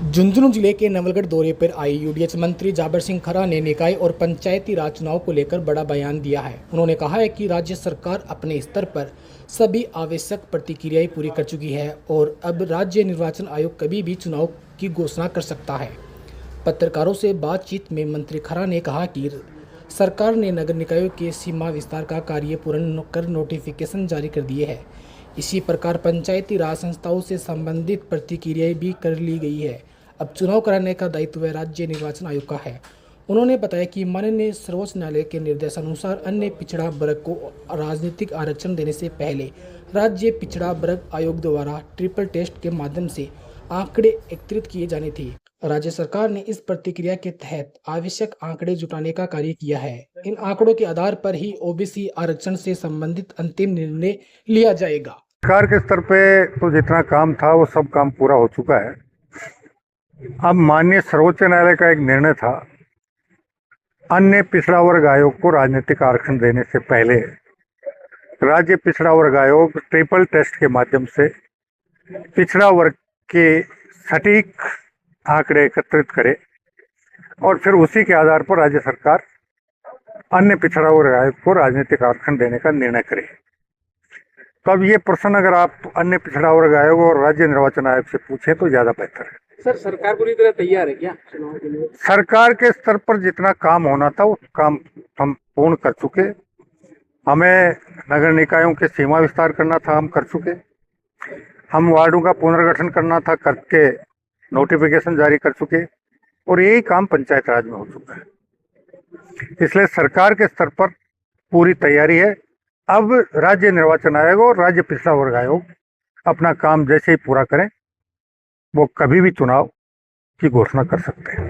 झुंझुनू जिले के नवलगढ़ दौरे पर आई यूडीएच मंत्री जाबर सिंह खरा ने निकाय और पंचायती राज चुनाव को लेकर बड़ा बयान दिया है। उन्होंने कहा है कि राज्य सरकार अपने स्तर पर सभी आवश्यक प्रतिक्रियाएं पूरी कर चुकी है और अब राज्य निर्वाचन आयोग कभी भी चुनाव की घोषणा कर सकता है। पत्रकारों से बातचीत में मंत्री खरा ने कहा कि सरकार ने नगर निकायों के सीमा विस्तार का कार्य पूर्ण कर नोटिफिकेशन जारी कर दिए हैं। इसी प्रकार पंचायती राज संस्थाओं से संबंधित प्रतिक्रियाएं भी कर ली गई है। अब चुनाव कराने का दायित्व राज्य निर्वाचन आयोग का है। उन्होंने बताया कि माननीय सर्वोच्च न्यायालय के निर्देशानुसार अन्य पिछड़ा वर्ग को राजनीतिक आरक्षण देने से पहले राज्य पिछड़ा वर्ग आयोग द्वारा ट्रिपल टेस्ट के माध्यम से आंकड़े एकत्रित किए जाने थे। राज्य सरकार ने इस प्रतिक्रिया के तहत आवश्यक आंकड़े जुटाने का कार्य किया है। इन आंकड़ों के आधार पर ही ओबीसी आरक्षण से संबंधित अंतिम निर्णय लिया जाएगा। सरकार के स्तर पे तो जितना काम था वो सब काम पूरा हो चुका है। अब माननीय सर्वोच्च न्यायालय का एक निर्णय था, अन्य पिछड़ा वर्ग आयोग को राजनीतिक आरक्षण देने से पहले राज्य पिछड़ा वर्ग आयोग ट्रिपल टेस्ट के माध्यम से पिछड़ा वर्ग के सटीक आंकड़े एकत्रित करे और फिर उसी के आधार पर राज्य सरकार अन्य पिछड़ा वर्ग आयोग को राजनीतिक आरक्षण देने का निर्णय करे। तो अब ये प्रश्न अगर आप अन्य पिछड़ा वर्ग आयोग और राज्य निर्वाचन आयोग से पूछें तो ज्यादा बेहतर है। सर, सरकार पूरी तरह तैयार है क्या चुनाव के लिए? सरकार के स्तर पर जितना काम होना था वो काम हम पूर्ण कर चुके। हमें नगर निकायों के सीमा विस्तार करना था, हम कर चुके। हम वार्डों का पुनर्गठन करना था, करके नोटिफिकेशन जारी कर चुके और यही काम पंचायत राज में हो चुका है। इसलिए सरकार के स्तर पर पूरी तैयारी है। अब राज्य निर्वाचन आयोग और राज्य पिछड़ा वर्ग आयोग अपना काम जैसे ही पूरा करें वो कभी भी चुनाव की घोषणा कर सकते हैं।